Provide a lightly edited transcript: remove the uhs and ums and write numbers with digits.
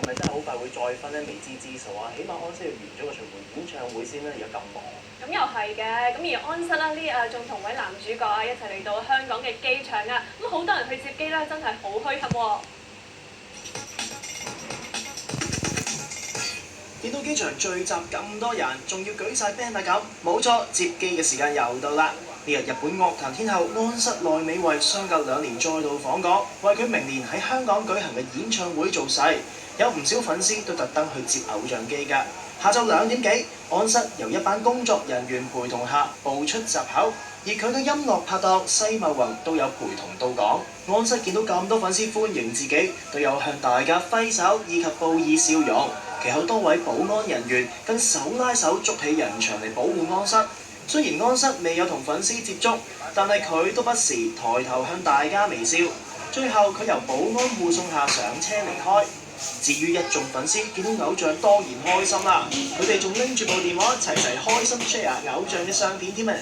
係咪真係好快會再分咧？未知之數啊！起碼安室要完咗個巡迴演唱會先啦，而家咁忙。咁又係嘅，咁而安室啦呢仲同位男主角啊一齊嚟到香港嘅機場啊，咁好多人去接機啦，真係好墟冚喎。見到機場聚集咁多人，仲要舉晒 band 咁，冇錯，接機嘅時間又到啦！呢日日本樂壇天后安室奈美惠相隔2年再度訪港，為佢明年喺香港舉行嘅演唱會造勢，有唔少粉絲都特登去接偶像機㗎。下晝2點幾，安室由一班工作人員陪同下步出閘口，而佢嘅音樂拍檔西茂宏都有陪同到港。安室見到咁多粉絲歡迎自己，都有向大家揮手以及報以笑容。其後多位保安人員更手拉手捉起人牆嚟保護安室。雖然安室未有同粉絲接觸，但係佢都不時抬頭向大家微笑。最後佢由保安護送下上車離開。至於一眾粉絲見到偶像當然開心啦，佢哋仲拎住部電話齊齊開心 share 偶像嘅相片添啊！